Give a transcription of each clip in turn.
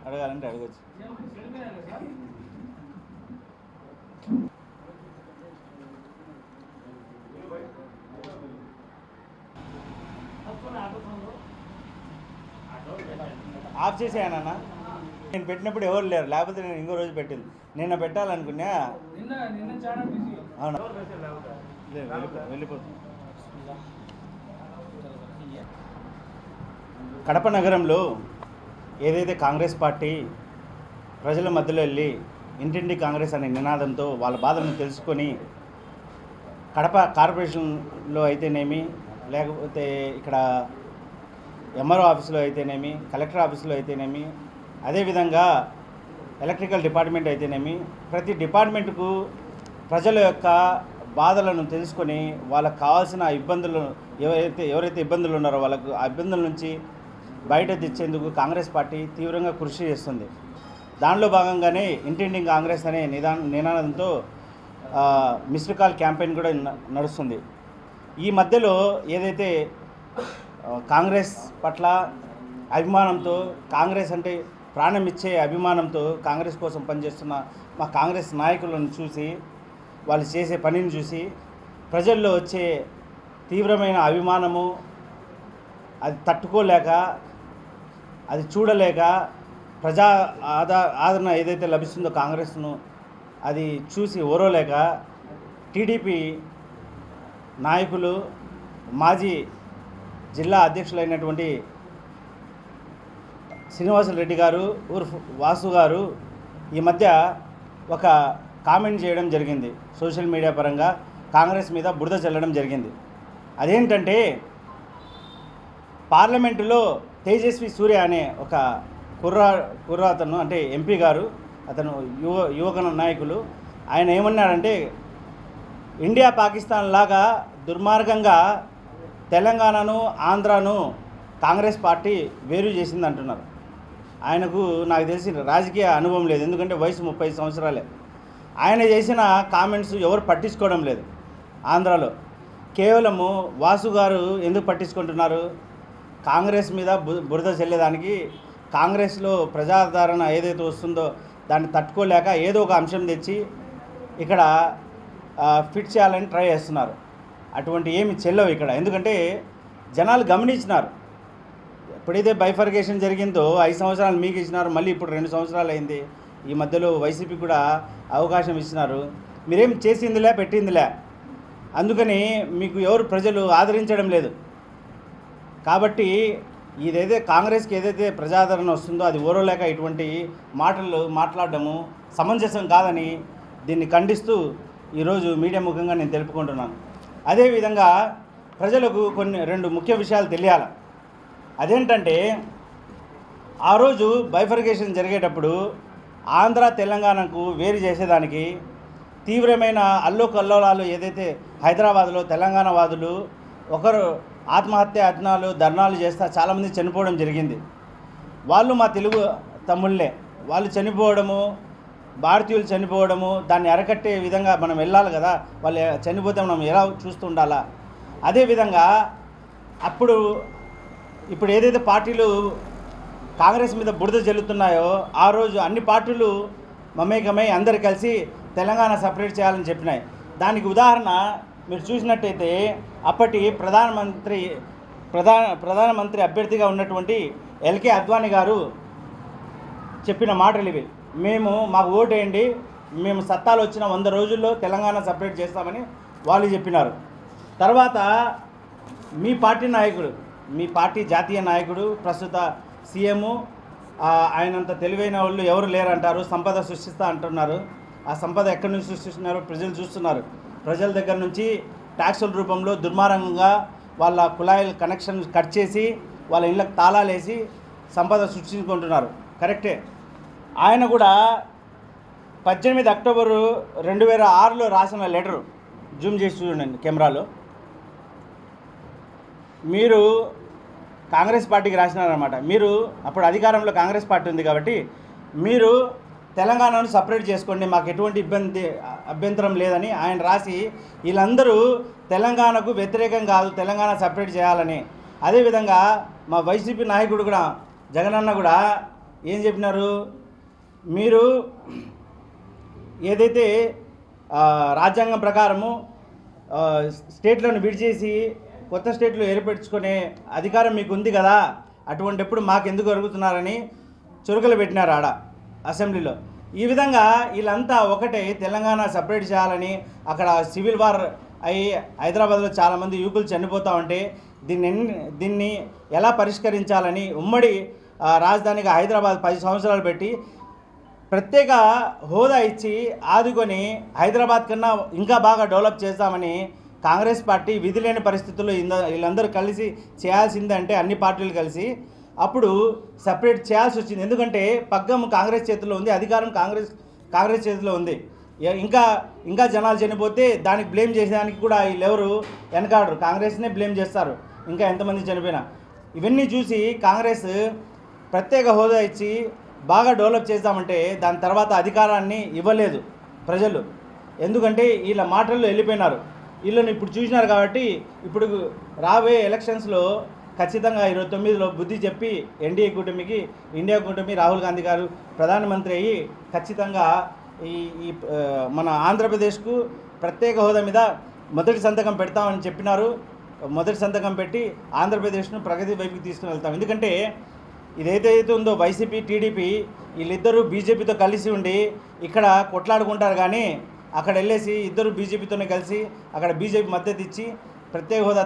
అడగాలంటే అడగచ్చు. ఆఫ్ చేసేయనన్నా, నేను పెట్టినప్పుడు ఎవరు లేరు, లేకపోతే నేను ఇంకో రోజు పెట్టింది. నిన్న పెట్టాలనుకున్నా. అవునా, వెళ్ళిపోతుంది. కడప నగరంలో ఏదైతే కాంగ్రెస్ పార్టీ ప్రజల మధ్యలో వెళ్ళి ఇంటింటి కాంగ్రెస్ అనే నినాదంతో వాళ్ళ బాధలను తెలుసుకొని కడప కార్పొరేషన్లో అయితేనేమి, లేకపోతే ఇక్కడ ఎంఆర్ఓ ఆఫీసులో అయితేనేమి, కలెక్టర్ ఆఫీసులో అయితేనేమి, అదేవిధంగా ఎలక్ట్రికల్ డిపార్ట్మెంట్ అయితేనేమి, ప్రతి డిపార్ట్మెంట్కు ప్రజల యొక్క బాధలను తెలుసుకొని వాళ్ళకు కావాల్సిన ఇబ్బందులు ఎవరైతే ఇబ్బందులు ఉన్నారో వాళ్ళకు ఆ ఇబ్బందుల నుంచి బయట తెచ్చేందుకు కాంగ్రెస్ పార్టీ తీవ్రంగా కృషి చేస్తుంది. దానిలో భాగంగానే ఇంటింటి కాంగ్రెస్ అనే నినాదంతో మిస్డ్ కాల్ క్యాంపెయిన్ కూడా నడుస్తుంది. ఈ మధ్యలో ఏదైతే కాంగ్రెస్ పట్ల అభిమానంతో, కాంగ్రెస్ అంటే ప్రాణం ఇచ్చే అభిమానంతో కాంగ్రెస్ కోసం పనిచేస్తున్న మా కాంగ్రెస్ నాయకులను చూసి, వాళ్ళు చేసే పనిని చూసి ప్రజల్లో వచ్చే తీవ్రమైన అభిమానము, అది తట్టుకోలేక, అది చూడలేక, ప్రజా ఆదరణ ఏదైతే లభిస్తుందో కాంగ్రెస్ను అది చూసి ఓరవలేక టీడీపీ నాయకులు, మాజీ జిల్లా అధ్యక్షులైనటువంటి శ్రీనివాసరెడ్డి గారు ఉర్ఫ్ వాసు గారు ఈ మధ్య ఒక కామెంట్ చేయడం జరిగింది. సోషల్ మీడియా పరంగా కాంగ్రెస్ మీద బురద చల్లడం జరిగింది. అదేంటంటే, పార్లమెంటులో తేజస్వి సూర్య అనే ఒక కుర్ర అతను, అంటే ఎంపీ గారు, అతను యువగణ నాయకులు, ఆయన ఏమన్నారంటే, ఇండియా పాకిస్తాన్ లాగా దుర్మార్గంగా తెలంగాణను ఆంధ్రాను కాంగ్రెస్ పార్టీ వేరు చేసింది అంటున్నారు. ఆయనకు నాకు తెలిసి రాజకీయ అనుభవం లేదు, ఎందుకంటే వయసు 30 సంవత్సరాలే. ఆయన చేసిన కామెంట్స్ ఎవరు పట్టించుకోవడం లేదు ఆంధ్రాలో. కేవలము వాసు గారు ఎందుకు పట్టించుకుంటున్నారు? కాంగ్రెస్ మీద బురద చెల్లేదానికి, కాంగ్రెస్లో ప్రజాదరణ ఏదైతే వస్తుందో దాన్ని తట్టుకోలేక ఏదో ఒక అంశం తెచ్చి ఇక్కడ ఫిట్ చేయాలని ట్రై చేస్తున్నారు. అటువంటి ఏమి చెల్లవు ఇక్కడ. ఎందుకంటే జనాలు గమనించినారు. ఎప్పుడైతే బైఫర్గేషన్ జరిగిందో 5 సంవత్సరాలు మీకు ఇచ్చినారు, మళ్ళీ ఇప్పుడు 2 సంవత్సరాలు అయింది. ఈ మధ్యలో వైసీపీ కూడా అవకాశం ఇచ్చినారు. మీరేం చేసిందిలే, పెట్టిందిలే, అందుకని మీకు ఎవరు ప్రజలు ఆదరించడం లేదు. కాబట్టి ఇదైతే కాంగ్రెస్కి ఏదైతే ప్రజాదరణ వస్తుందో అది ఓరలేక ఇటువంటి మాటలు మాట్లాడడము సమంజసం కాదని దీన్ని ఖండిస్తూ ఈరోజు మీడియా ముఖంగా నేను తెలుపుకుంటున్నాను. అదేవిధంగా ప్రజలకు రెండు ముఖ్య విషయాలు తెలియాలి. అదేంటంటే, ఆ రోజు బైఫర్గేషన్ జరిగేటప్పుడు ఆంధ్ర తెలంగాణకు వేరు చేసేదానికి తీవ్రమైన అల్లోకల్లోలాలు ఏదైతే హైదరాబాద్లో తెలంగాణ వాదులు ఒకరు ఆత్మహత్య యత్నాలు, ధర్నాలు చేస్తా చాలామంది చనిపోవడం జరిగింది. వాళ్ళు మా తెలుగు తమ్ముళ్ళే. వాళ్ళు చనిపోవడము, భారతీయులు చనిపోవడము, దాన్ని అరకట్టే విధంగా మనం వెళ్ళాలి కదా. వాళ్ళు చనిపోతే మనం ఎలా చూస్తూ ఉండాలా? అదేవిధంగా ఇప్పుడు ఏదైతే పార్టీలు కాంగ్రెస్ మీద బురద జల్లుతున్నాయో ఆ రోజు అన్ని పార్టీలు మమేకమై అందరు కలిసి తెలంగాణ సపరేట్ చేయాలని చెప్పినాయి. దానికి ఉదాహరణ మీరు చూసినట్టయితే అప్పటి ప్రధానమంత్రి అభ్యర్థిగా ఉన్నటువంటి ఎల్కే అద్వానీ గారు చెప్పిన మాటలు ఇవి. మాకు ఓటేయండి, మేము సత్తాలు వచ్చిన 100 రోజుల్లో తెలంగాణ సపరేట్ చేస్తామని వాళ్ళు చెప్పినారు. తర్వాత మీ పార్టీ నాయకుడు, మీ పార్టీ జాతీయ నాయకుడు, ప్రస్తుత సీఎం, ఆయనంత తెలివైన వాళ్ళు ఎవరు లేరంటారు. సంపద సృష్టిస్తా అంటున్నారు. ఆ సంపద ఎక్కడి నుంచి సృష్టిస్తున్నారు? ప్రజలు చూస్తున్నారు. ప్రజల దగ్గర నుంచి ట్యాక్సుల రూపంలో దుర్మార్గంగా వాళ్ళ కుళాయిల కనెక్షన్ కట్ చేసి వాళ్ళ ఇళ్ళకి తాళాలు వేసి సంపద సృష్టించుకుంటున్నారు. కరెక్టే. ఆయన కూడా 18 అక్టోబరు 2006లో రాసిన లెటరు జూమ్ చేసి చూడండి కెమెరాలో. మీరు కాంగ్రెస్ పార్టీకి రాసినారనమాట. మీరు అప్పుడు అధికారంలో కాంగ్రెస్ పార్టీ ఉంది కాబట్టి మీరు తెలంగాణను సపరేట్ చేసుకోండి, మాకు ఎటువంటి అభ్యంతరం లేదని ఆయన రాసి వీళ్ళందరూ తెలంగాణకు వ్యతిరేకం కాదు, తెలంగాణ సపరేట్ చేయాలని. అదేవిధంగా మా వైసీపీ నాయకుడు కూడా జగనన్న కూడా ఏం చెప్పినారు, మీరు ఏదైతే రాజ్యాంగం ప్రకారము స్టేట్లను విడిచేసి కొత్త స్టేట్లు ఏర్పరచుకునే అధికారం మీకు ఉంది కదా, అటువంటిప్పుడు మాకు ఎందుకు అడుగుతున్నారని చురుకలు పెట్టినారు ఆడ అసెంబ్లీలో. ఈ విధంగా వీళ్ళంతా ఒకటే తెలంగాణ సపరేట్ చేయాలని, అక్కడ సివిల్ వార్ అయ్యి హైదరాబాద్లో చాలామంది యువకులు చనిపోతూ ఉంటే దీన్ని ఎలా పరిష్కరించాలని ఉమ్మడి రాజధానిగా హైదరాబాద్ 10 సంవత్సరాలు పెట్టి ప్రత్యేక హోదా ఇచ్చి ఆదుకొని హైదరాబాద్ కన్నా ఇంకా బాగా డెవలప్ చేస్తామని కాంగ్రెస్ పార్టీ విధి లేని పరిస్థితుల్లో వీళ్ళందరూ కలిసి చేయాల్సిందంటే అన్ని పార్టీలు కలిసి అప్పుడు సపరేట్ చేయాల్సి వచ్చింది. ఎందుకంటే పగ్గం కాంగ్రెస్ చేతిలో ఉంది, అధికారం కాంగ్రెస్ చేతిలో ఉంది. ఇంకా జనాలు చనిపోతే దానికి బ్లేమ్ చేసేదానికి కూడా వీళ్ళెవరు వెనకాడరు, కాంగ్రెస్నే బ్లేమ్ చేస్తారు ఇంకా ఎంతమంది చనిపోయినా. ఇవన్నీ చూసి కాంగ్రెస్ ప్రత్యేక హోదా ఇచ్చి బాగా డెవలప్ చేద్దామంటే దాని తర్వాత అధికారాన్ని ఇవ్వలేదు ప్రజలు. ఎందుకంటే వీళ్ళ మాటల్లో వెళ్ళిపోయినారు. వీళ్ళని ఇప్పుడు చూసినారు కాబట్టి ఇప్పుడు రాబోయే ఎలక్షన్స్లో ఖచ్చితంగా 29లో బుద్ధి చెప్పి ఎన్డీఏ కూటమికి, ఇండియా కూటమి, రాహుల్ గాంధీ గారు ప్రధానమంత్రి అయ్యి ఖచ్చితంగా ఈ మన ఆంధ్రప్రదేశ్కు ప్రత్యేక హోదా మీద మొదటి సంతకం పెడతామని చెప్పినారు. మొదటి సంతకం పెట్టి ఆంధ్రప్రదేశ్ను ప్రగతి వైపుకి తీసుకుని వెళ్తాం. ఎందుకంటే ఇదైతే ఉందో వైసీపీ టీడీపీ వీళ్ళిద్దరూ బీజేపీతో కలిసి ఉండి ఇక్కడ కొట్లాడుకుంటారు, కానీ అక్కడ వెళ్ళేసి ఇద్దరు బీజేపీతోనే కలిసి అక్కడ బీజేపీ మద్దతు ఇచ్చి ప్రత్యేక హోదా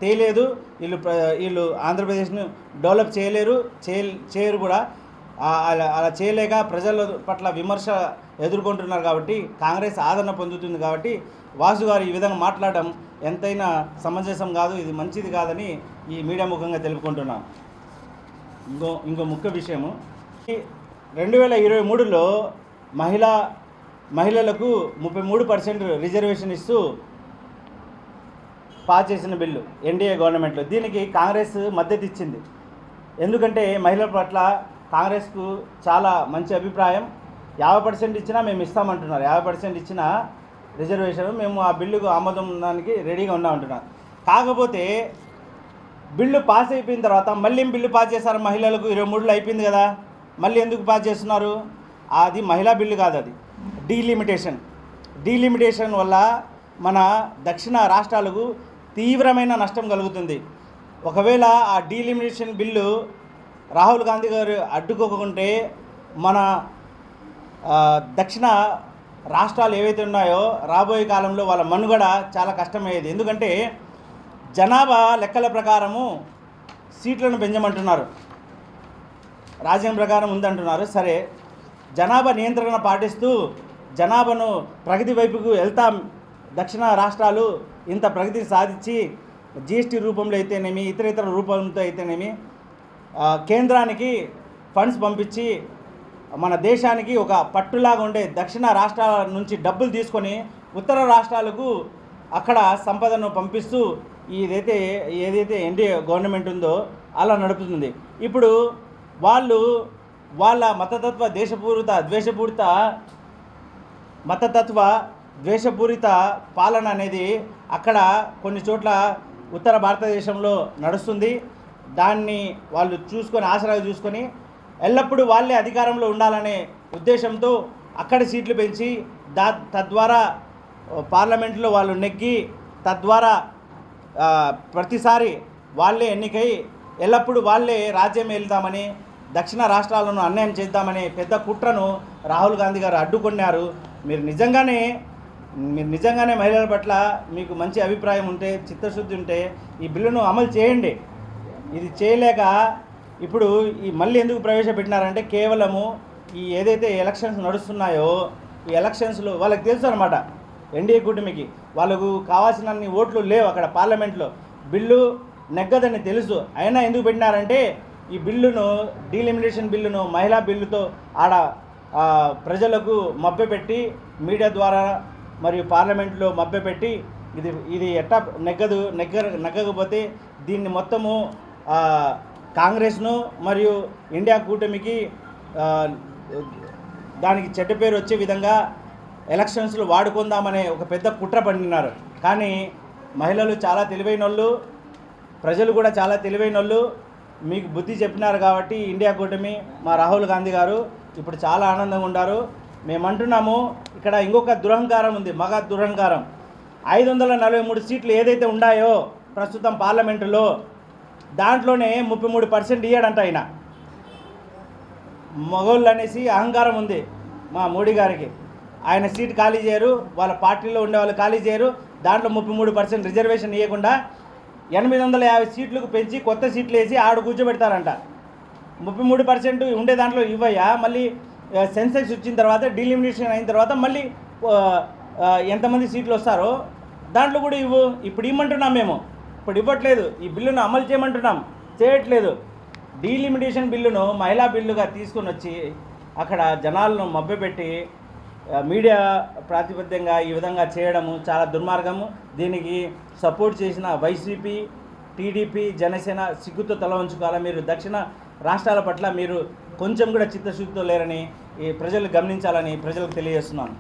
తేలేదు. వీళ్ళు ఆంధ్రప్రదేశ్ను డెవలప్ చేయరు కూడా. అలా చేయలేక ప్రజల పట్ల విమర్శ ఎదుర్కొంటున్నారు కాబట్టి కాంగ్రెస్ ఆదరణ పొందుతుంది. కాబట్టి వాసు గారు ఈ విధంగా మాట్లాడడం ఎంతైనా సమంజసం కాదు, ఇది మంచిది కాదని ఈ మీడియా ముఖంగా తెలుపుకుంటున్నాం. ఇంకో ముఖ్య విషయము, 2023లో మహిళలకు 33% రిజర్వేషన్ ఇస్తూ పాస్ చేసిన బిల్లు ఎన్డీఏ గవర్నమెంట్లో. దీనికి కాంగ్రెస్ మద్దతు ఇచ్చింది. ఎందుకంటే మహిళల పట్ల కాంగ్రెస్కు చాలా మంచి అభిప్రాయం. 50% ఇచ్చినా మేము ఇస్తామంటున్నారు. 50% ఇచ్చిన రిజర్వేషన్ మేము ఆ బిల్లుకు ఆమోదం దానికి రెడీగా ఉన్నామంటున్నారు. కాకపోతే బిల్లు పాస్ అయిపోయిన తర్వాత మళ్ళీ బిల్లు పాస్ చేశారు మహిళలకు. 23లో అయిపోయింది కదా, మళ్ళీ ఎందుకు పాస్ చేస్తున్నారు? అది మహిళా బిల్లు కాదు, అది డీలిమిటేషన్ వల్ల మన దక్షిణ రాష్ట్రాలకు తీవ్రమైన నష్టం కలుగుతుంది. ఒకవేళ ఆ డీలిమిటేషన్ బిల్లు రాహుల్ గాంధీ గారు అడ్డుకోకుంటే మన దక్షిణ రాష్ట్రాలు ఏవైతే ఉన్నాయో రాబోయే కాలంలో వాళ్ళ మనుగడ చాలా కష్టమయ్యేది. ఎందుకంటే జనాభా లెక్కల ప్రకారము సీట్లను పెంచమంటున్నారు, రాజ్యం ప్రకారం ఉందంటున్నారు. సరే, జనాభా నియంత్రణ పాటిస్తూ జనాభాను ప్రగతి వైపుకు వెళ్తాం, దక్షిణ రాష్ట్రాలు ఇంత ప్రగతిని సాధించి జీఎస్టీ రూపంలో అయితేనేమి ఇతర రూపంతో అయితేనేమి కేంద్రానికి ఫండ్స్ పంపించి మన దేశానికి ఒక పట్టులాగా ఉండే దక్షిణ రాష్ట్రాల నుంచి డబ్బులు తీసుకొని ఉత్తర రాష్ట్రాలకు అక్కడ సంపదను పంపిస్తూ ఏదైతే ఎన్డీఏ గవర్నమెంట్ ఉందో అలా నడుపుతుంది. ఇప్పుడు వాళ్ళ ద్వేషపూరిత పాలన అనేది అక్కడ కొన్ని చోట్ల ఉత్తర భారతదేశంలో నడుస్తుంది. దాన్ని వాళ్ళు ఆసరా చూసుకొని ఎల్లప్పుడూ వాళ్ళే అధికారంలో ఉండాలనే ఉద్దేశంతో అక్కడ సీట్లు పెంచి తద్వారా పార్లమెంట్లో వాళ్ళు నెగ్గి తద్వారా ప్రతిసారి వాళ్ళే ఎన్నికై ఎల్లప్పుడూ వాళ్ళే రాజ్యం వెళ్దామని దక్షిణ రాష్ట్రాలను అన్యాయం చేద్దామనే పెద్ద కుట్రను రాహుల్ గాంధీ గారు అడ్డుకున్నారు. మీరు నిజంగానే మహిళల పట్ల మీకు మంచి అభిప్రాయం ఉంటే, చిత్తశుద్ధి ఉంటే ఈ బిల్లును అమలు చేయండి. ఇది చేయలేక ఇప్పుడు మళ్ళీ ఎందుకు ప్రవేశపెట్టినారంటే కేవలము ఏదైతే ఎలక్షన్స్ నడుస్తున్నాయో ఈ ఎలక్షన్స్లో వాళ్ళకి తెలుసు అనమాట, ఎన్డీఏ కూటమికి వాళ్ళకు కావాల్సినన్ని ఓట్లు లేవు అక్కడ పార్లమెంట్లో, బిల్లు నెగ్గదని తెలుసు. అయినా ఎందుకు పెట్టినారంటే ఈ బిల్లును డీలిమిటేషన్ బిల్లును మహిళా బిల్లుతో ఆడ ప్రజలకు మభ్యపెట్టి మీడియా ద్వారా మరియు పార్లమెంట్లో మభ్యపెట్టి ఇది ఎట్టా నెగ్గకపోతే దీన్ని మొత్తము కాంగ్రెస్ను మరియు ఇండియా కూటమికి ఆ, దానికి చెడ్డ పేరు వచ్చే విధంగా ఎలక్షన్స్లో వాడుకుందామనే ఒక పెద్ద కుట్ర పన్నినారు. కానీ మహిళలు చాలా తెలివైన వాళ్ళు, ప్రజలు కూడా చాలా తెలివైన వాళ్ళు, మీకు బుద్ధి చెప్పినారు కాబట్టి ఇండియా కూటమి మా రాహుల్ గాంధీ గారు ఇప్పుడు చాలా ఆనందంగా ఉన్నారు. మేమంటున్నాము ఇక్కడ ఇంకొక దురహంకారం ఉంది, మగ దురహంకారం. 543 సీట్లు ఏదైతే ఉన్నాయో ప్రస్తుతం పార్లమెంటులో దాంట్లోనే 33% ఇయ్యాడంట ఆయన. మగోళ్ళు అనేసి అహంకారం ఉంది మా మోడీ గారికి. ఆయన సీట్ ఖాళీ చేయరు, వాళ్ళ పార్టీలో ఉండే వాళ్ళు ఖాళీ చేయరు. దాంట్లో 33% రిజర్వేషన్ ఇవ్వకుండా 850 సీట్లకు పెంచి కొత్త సీట్లు వేసి ఆడు కూర్చోబెడతారంట. 33% ఉండే దాంట్లో ఇవ్వయ్యా, మళ్ళీ సెన్సెక్స్ వచ్చిన తర్వాత డీలిమినేషన్ అయిన తర్వాత మళ్ళీ ఎంతమంది సీట్లు వస్తారో దాంట్లో కూడా ఇవ్వు. ఇప్పుడు ఇవ్వమంటున్నాం మేము, ఇప్పుడు ఇవ్వట్లేదు. ఈ బిల్లును అమలు చేయమంటున్నాం, చేయట్లేదు. డీలిమిటేషన్ బిల్లును మహిళా బిల్లుగా తీసుకొని వచ్చి అక్కడ జనాలను మభ్యపెట్టి మీడియా ప్రాతిపద్యంగా ఈ విధంగా చేయడము చాలా దుర్మార్గము. దీనికి సపోర్ట్ చేసిన వైసీపీ, టీడీపీ, జనసేన సిగ్గుతో తల ఉంచుకోవాలా. మీరు దక్షిణ రాష్ట్రాల పట్ల మీరు కొంచెం కూడా చిత్తశుద్ధితో లేరని ఈ ప్రజలు గమనించాలని ప్రజలకు తెలియజేస్తున్నాను.